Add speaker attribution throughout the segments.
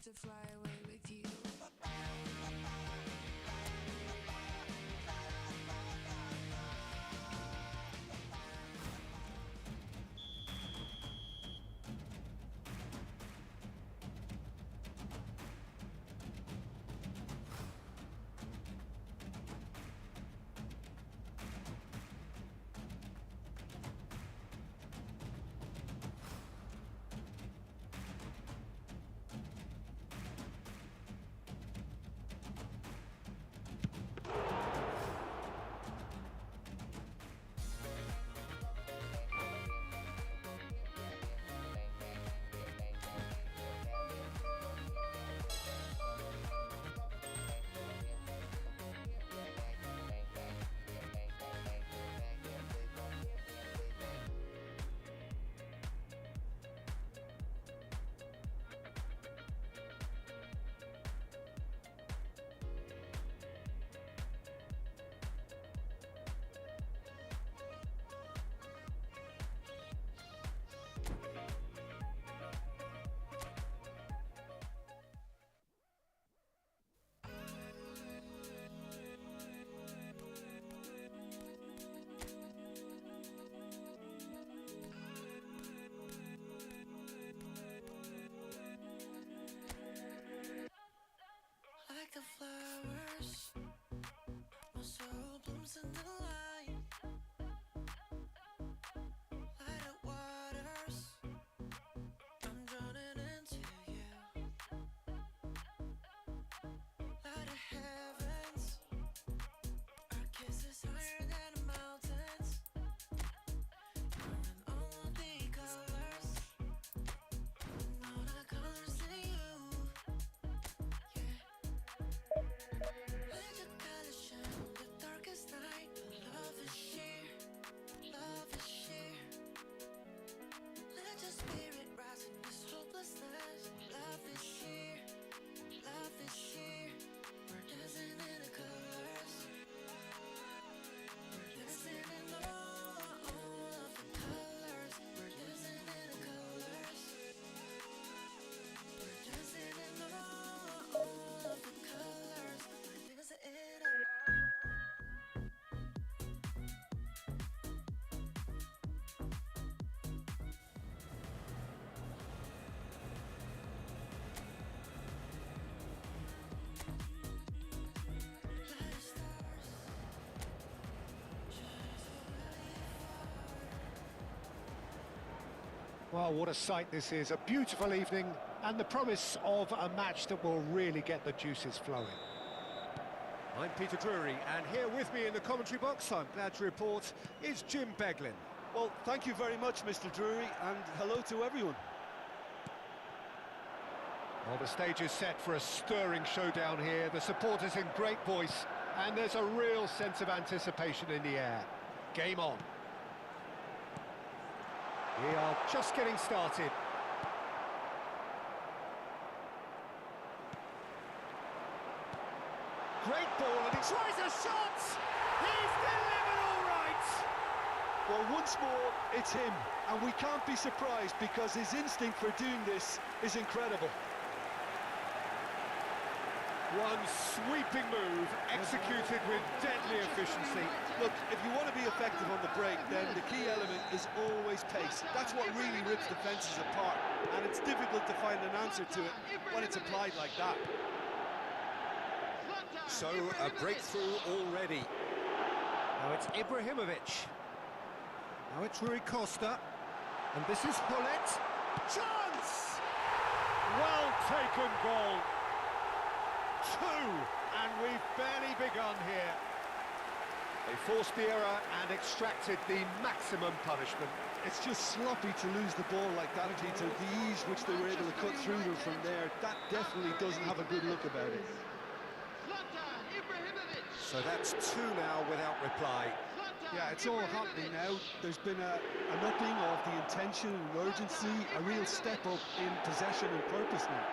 Speaker 1: To fly away with you. Like the flowers, my soul blooms in the light. Light up waters, I'm drowning into you. Light of heavens, our kiss is higher than the mountains. You're in all the colors, and all the colors in you. Let your colors shine in the darkest night. Love is sheer, love is sheer. Let your spirit rise in this hopelessness. Love is sheer, love is sheer. We're dancing in the colors. We're dancing in all of the colors. We're dancing in the colors. We're dancing in all of the colors. We're dancing in all.
Speaker 2: Well, what a sight this is. A beautiful evening and the promise of a match that will really get the juices flowing. I'm Peter Drury, and here with me in the commentary box, I'm glad to report, is Jim Beglin.
Speaker 3: Well, thank you very much, Mr. Drury, and hello to everyone.
Speaker 2: Well, the stage is set for a stirring showdown here. The supporters in great voice, and there's a real sense of anticipation in the air. Game on. We are just getting started. Great ball, and he tries a shot! He's delivered all right!
Speaker 3: Well, once more, it's him, and we can't be surprised because his instinct for doing this is incredible.
Speaker 2: One sweeping move, executed with deadly efficiency.
Speaker 3: Look, if you want to be effective on the break, then the key element is always pace. That's what really rips defences apart, and it's difficult to find an answer to it when it's applied like that.
Speaker 2: So, a breakthrough already. Now it's Ibrahimovic. Now it's Rui Costa. And this is Hullet. Chance! Well taken goal. 2, and we've barely begun here. They forced the error and extracted the maximum punishment.
Speaker 3: It's just sloppy to lose the ball like that, Peter. The ease which they were able to cut through them from there, that definitely doesn't have a good look about it.
Speaker 2: So that's 2 now without reply.
Speaker 3: Yeah, it's all happening now. There's been an upping of the intention and urgency, a real step up in possession and purpose now.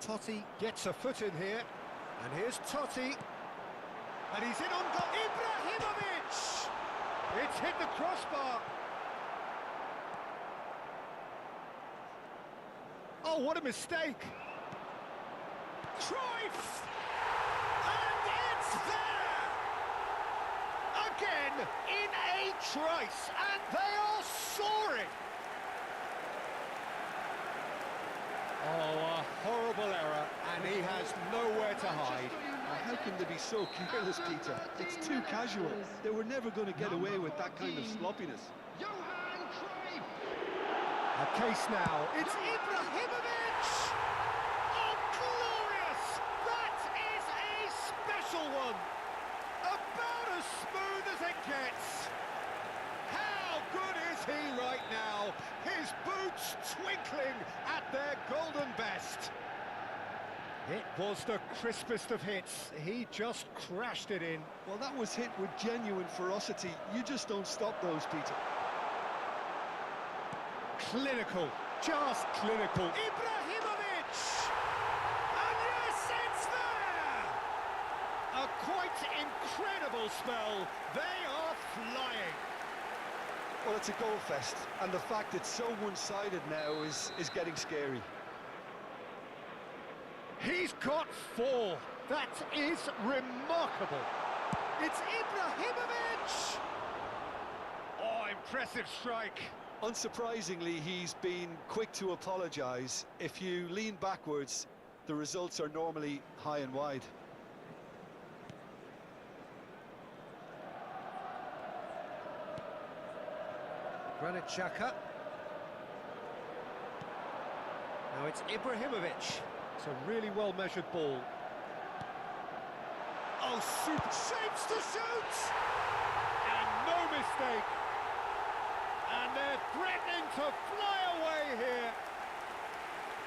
Speaker 2: Totti gets a foot in here, and here's Totti, and he's in on goal. Ibrahimovic! It's hit the crossbar. Oh, what a mistake! Cruyff! And it's there! Again, in a trice, and they are soaring! Oh, a horrible error, and he has nowhere to hide.
Speaker 3: How can they be so careless, Peter? It's too casual. They were never going to get away with that kind of sloppiness.
Speaker 2: A case now, it's Ibrahimovic! Oh, glorious! That is a special one! About as smooth as it gets! How good is he right now? His boots twinkling at their golden best. It was the crispest of hits. He just crashed it in.
Speaker 3: Well, that was hit with genuine ferocity. You just don't stop those, Peter.
Speaker 2: Clinical, just clinical. Ibrahimovic! And yes, it's there! A quite incredible spell. They are flying.
Speaker 3: Well, it's a goal fest, and the fact it's so one-sided now is getting scary.
Speaker 2: He's got 4. That is remarkable. It's Ibrahimovic! Oh, impressive strike.
Speaker 3: Unsurprisingly, he's been quick to apologise. If you lean backwards, the results are normally high and wide.
Speaker 2: Granit Xhaka. Now it's Ibrahimovic. It's a really well-measured ball. Oh, super shapes to shoot! And no mistake. And they're threatening to fly away here.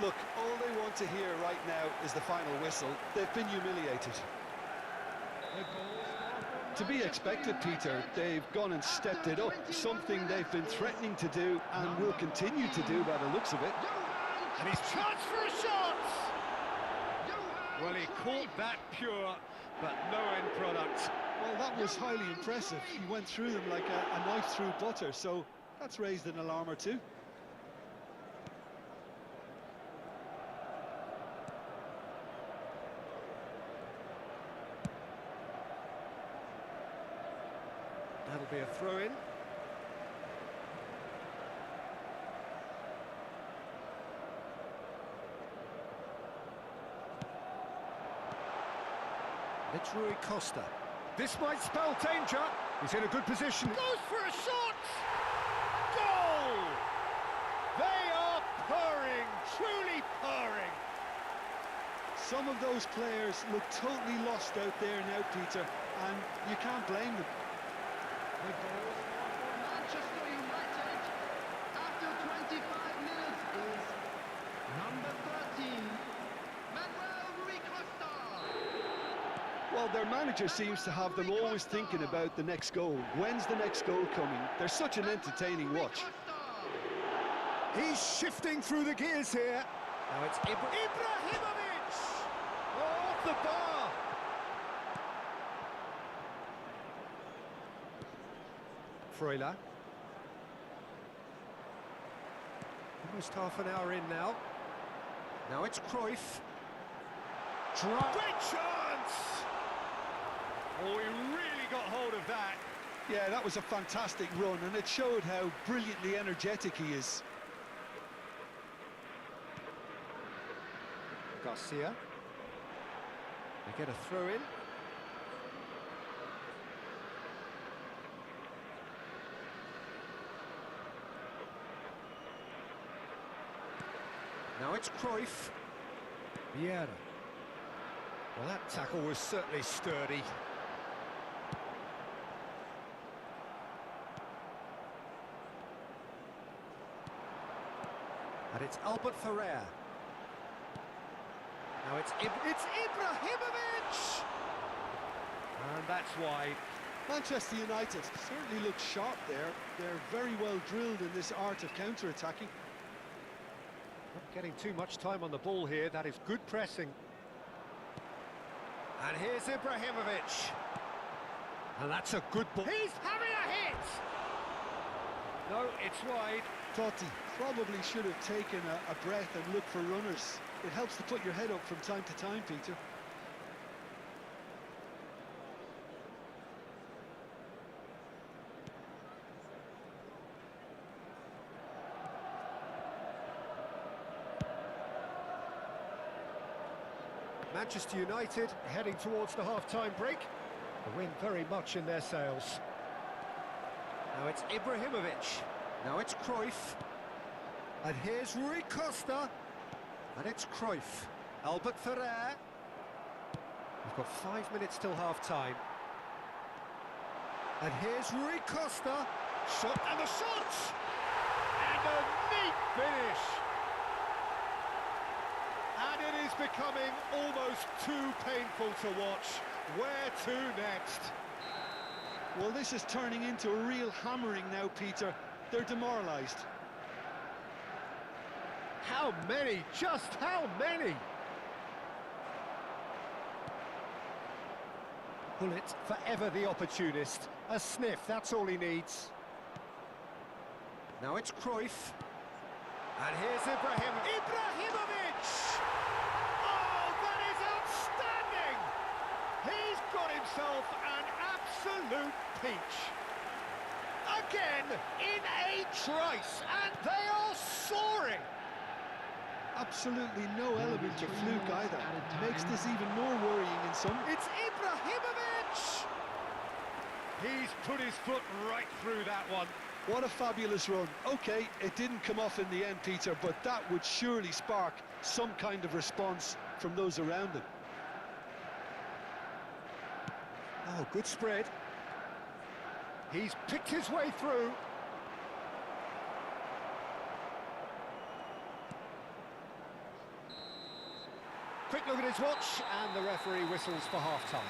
Speaker 3: Look, all they want to hear right now is the final whistle. They've been humiliated. To be expected, Peter. They've gone and stepped it up, something they've been threatening to do and will continue to do by the looks of it.
Speaker 2: And he's charged for a shot! Well, he caught that pure, but no end product.
Speaker 3: Well, that was highly impressive. He went through them like a knife through butter, so that's raised an alarm or two.
Speaker 2: That'll be a throw-in. It's Rui Costa. This might spell danger. He's in a good position. Goes for a shot! Goal! They are purring, truly purring.
Speaker 3: Some of those players look totally lost out there now, Peter, and you can't blame them.
Speaker 4: Manchester United, after 25 minutes, is number 13, Rui Costa.
Speaker 3: Well, their manager seems to have them always thinking about the next goal. When's the next goal coming? They're such an entertaining watch.
Speaker 2: He's shifting through the gears here. Now it's Ibrahimovic! Off the bar! Freuler. Almost half an hour in now. Now it's Cruyff. Great chance! Oh, he really got hold of that.
Speaker 3: Yeah, that was a fantastic run, and it showed how brilliantly energetic he is.
Speaker 2: Garcia. They get a throw in. Now it's Cruyff. Vieira. Well, that tackle was certainly sturdy. And it's Albert Ferrer. Now it's Ibrahimovic! And that's wide.
Speaker 3: Manchester United certainly look sharp there. They're very well drilled in this art of counter-attacking.
Speaker 2: Not getting too much time on the ball here. That is good pressing. And here's Ibrahimovic. And that's a good ball. He's having a hit! No, it's wide.
Speaker 3: Totti probably should have taken a breath and looked for runners. It helps to put your head up from time to time, Peter.
Speaker 2: Manchester United heading towards the half-time break. The wind very much in their sails. Now it's Ibrahimovic. Now it's Cruyff. And here's Rui Costa. And it's Cruyff. Albert Ferrer. We've got 5 minutes till half-time. And here's Rui Costa. Shot and the shot! And a neat finish! And it is becoming almost too painful to watch. Where to next?
Speaker 3: Well, this is turning into a real hammering now, Peter. They're demoralised.
Speaker 2: How many? Just how many? Bullet forever the opportunist. A sniff, that's all he needs. Now it's Cruyff. And here's Ibrahimovic! Oh, that is outstanding! He's got himself an absolute peach. Again, in a trice, and they are soaring!
Speaker 3: Absolutely no element of fluke either. Makes this even more worrying in some.
Speaker 2: It's Ibrahimovic! He's put his foot right through that one.
Speaker 3: What a fabulous run. OK, it didn't come off in the end, Peter, but that would surely spark some kind of response from those around him.
Speaker 2: Oh, good spread. He's picked his way through. Quick look at his watch, and the referee whistles for half-time.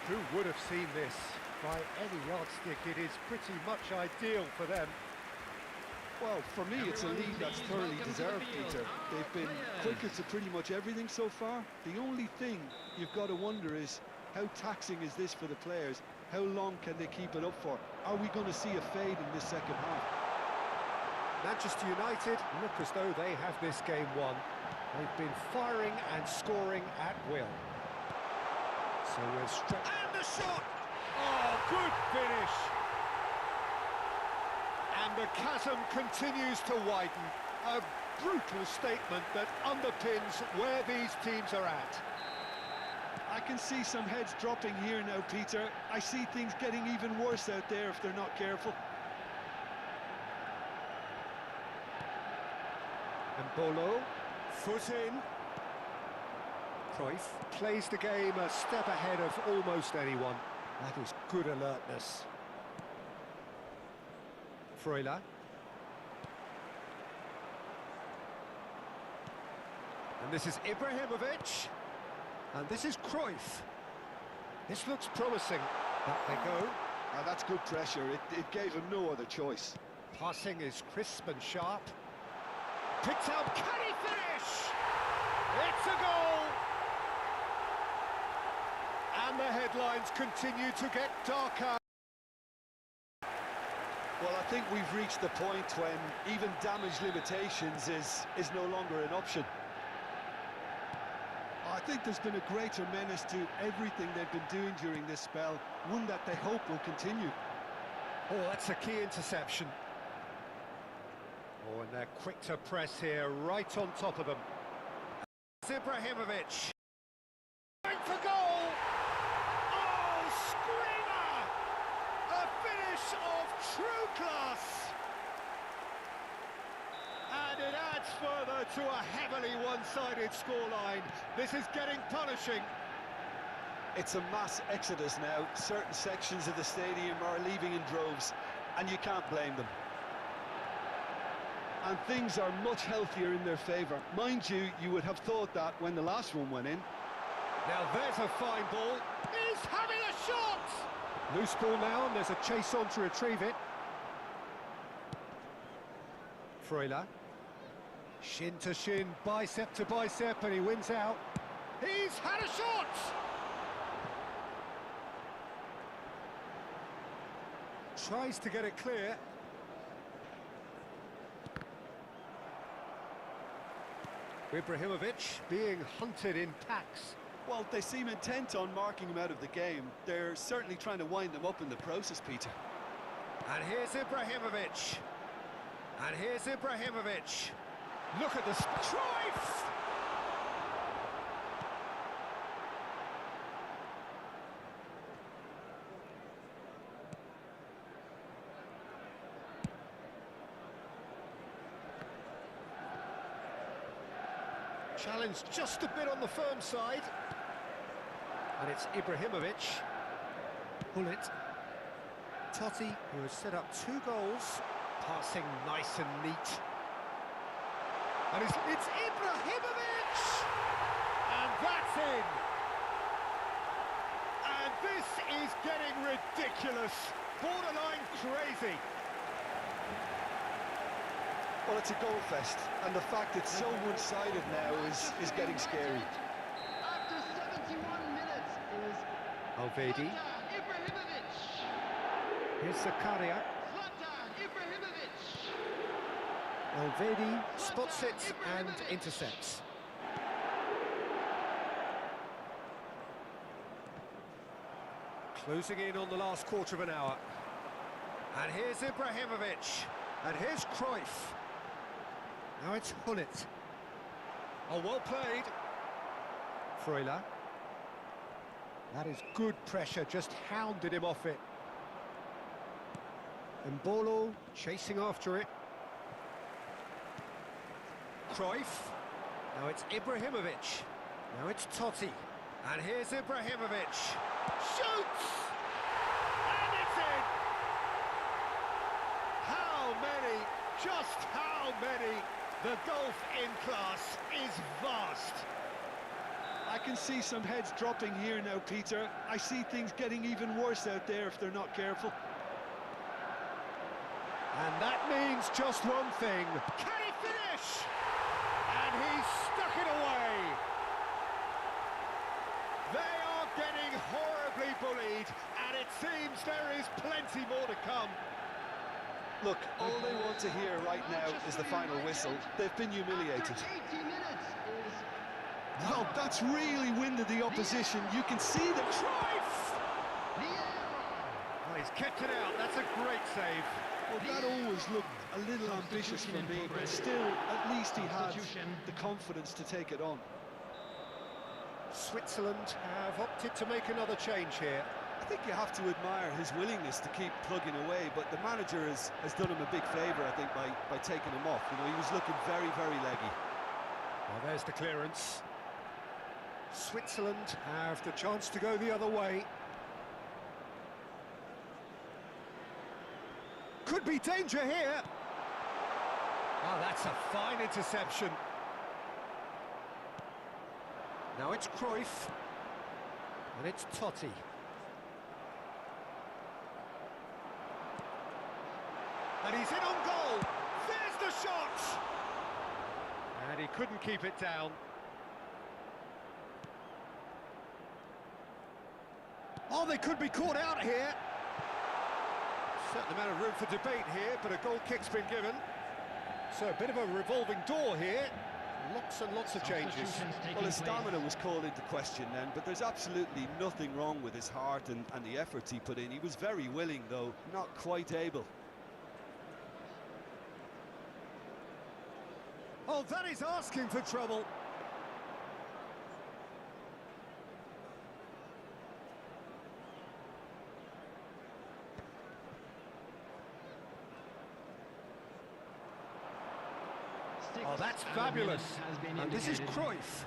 Speaker 2: Who would have seen this? By any yardstick, it is pretty much ideal for them.
Speaker 3: Well, for me, it's a lead that's thoroughly deserved, Peter. They've been quicker to pretty much everything so far. The only thing you've got to wonder is, how taxing is this for the players? How long can they keep it up for? Are we going to see a fade in this second half?
Speaker 2: Manchester United look as though they have this game won. They've been firing and scoring at will. So we're straight... And the shot! Oh, good finish! And the chasm continues to widen. A brutal statement that underpins where these teams are at.
Speaker 3: I can see some heads dropping here now, Peter. I see things getting even worse out there if they're not careful.
Speaker 2: And Bolo, foot in. Cruyff plays the game a step ahead of almost anyone. That is good alertness. Freuler. And this is Ibrahimovic. And this is Cruyff. This looks promising. Back they go.
Speaker 3: Now that's good pressure. It gave him no other choice.
Speaker 2: Passing is crisp and sharp. Picked up. Can he finish? It's a goal! And the headlines continue to get darker.
Speaker 3: Well, I think we've reached the point when even damage limitations is no longer an option. I think there's been a greater menace to everything they've been doing during this spell, one that they hope will continue.
Speaker 2: Oh, that's a key interception. Oh, and they're quick to press here, right on top of them. Ibrahimovic. Going for goal! Oh, screamer! A finish of true class! And it adds further to a heavily one-sided scoreline. This is getting punishing.
Speaker 3: It's a mass exodus now. Certain sections of the stadium are leaving in droves, and you can't blame them. And things are much healthier in their favour. Mind you, you would have thought that when the last one went in.
Speaker 2: Now there's a fine ball. He's having a shot! Loose ball now, and there's a chase on to retrieve it. Freuler. Shin to shin, bicep to bicep, and he wins out. He's had a shot! Tries to get it clear. Ibrahimovic being hunted in packs.
Speaker 3: Well, they seem intent on marking him out of the game. They're certainly trying to wind them up in the process, Peter.
Speaker 2: And here's Ibrahimovic. And here's Ibrahimovic. Look at the strife! Challenge just a bit on the firm side. And it's Ibrahimovic. Pull it. Totti, who has set up 2 goals. Passing nice and neat. And it's Ibrahimovic! And that's in! And this is getting ridiculous. Borderline crazy.
Speaker 3: Well, it's a goal fest, and the fact it's so one-sided now is getting scary.
Speaker 4: After 71 minutes is
Speaker 2: Alvedi.
Speaker 4: Ibrahimovic.
Speaker 2: Here's Zakaria.
Speaker 4: Zlatan Ibrahimovic.
Speaker 2: Alvedi spots it and intercepts. Closing in on the last quarter of an hour. And here's Ibrahimovic. And here's Cruyff. Now it's Hullet. Oh, well played. Freuler. That is good pressure, just hounded him off it. Mbolo chasing after it. Cruyff. Now it's Ibrahimovic. Now it's Totti. And here's Ibrahimovic. Shoots! And it's in! How many? Just how many? The gulf in class is vast.
Speaker 3: I can see some heads dropping here now, Peter. I see things getting even worse out there if they're not careful.
Speaker 2: And that means just one thing. Can he finish? And he's stuck it away. They are getting horribly bullied, and it seems there is plenty more to come.
Speaker 3: Look, all they want to hear right now is the final whistle. They've been humiliated.
Speaker 4: After 80 minutes is
Speaker 3: Well, that's really winded the opposition. You can see the
Speaker 2: Cruyff! Well, he's kept it out. That's a great save.
Speaker 3: Well, that always looked a little ambitious for me, but still, at least he had the confidence to take it on.
Speaker 2: Switzerland have opted to make another change here.
Speaker 3: I think you have to admire his willingness to keep plugging away, but the manager has done him a big favour, I think, by taking him off. You know, he was looking very, very leggy.
Speaker 2: Well, there's the clearance. Switzerland have the chance to go the other way. Could be danger here. Oh, that's a fine interception. Now it's Cruyff. And it's Totti. And he's in on goal. There's the shot. And he couldn't keep it down. Oh, they could be caught out here. Certain amount of room for debate here, but a goal kick's been given. So a bit of a revolving door here. Lots and lots of changes.
Speaker 3: Well, his stamina was called into question then, but there's absolutely nothing wrong with his heart and the efforts he put in. He was very willing, though not quite able.
Speaker 2: Oh, that is asking for trouble. Oh, that's fabulous. And this is Cruyff.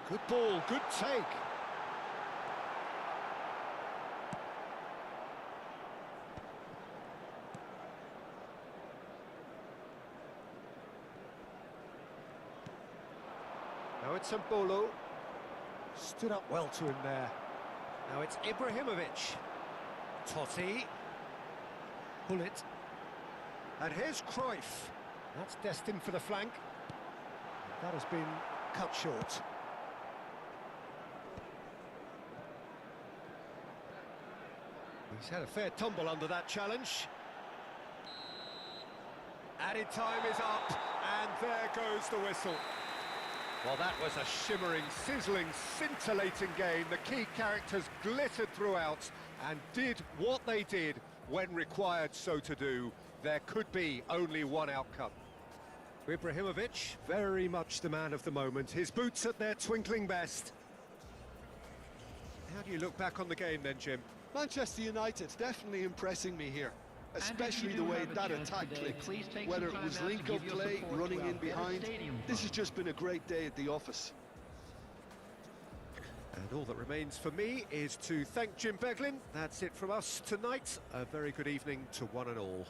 Speaker 2: Good ball, good take. Now it's Mbolo. Stood up well to him there. Now it's Ibrahimovic. Totti. Bullet. And here's Cruyff. That's destined for the flank. That has been cut short. He's had a fair tumble under that challenge. Added time is up, and there goes the whistle. Well, that was a shimmering, sizzling, scintillating game. The key characters glittered throughout and did what they did when required so to do. There could be only one outcome. Ibrahimovic, very much the man of the moment. His boots at their twinkling best. How do you look back on the game then, Jim?
Speaker 3: Manchester United definitely impressing me here, especially the way that attack clicked. Whether it was link-up play, running in behind, this has just been a great day at the office.
Speaker 2: And all that remains for me is to thank Jim Beglin. That's it from us tonight. A very good evening to one and all.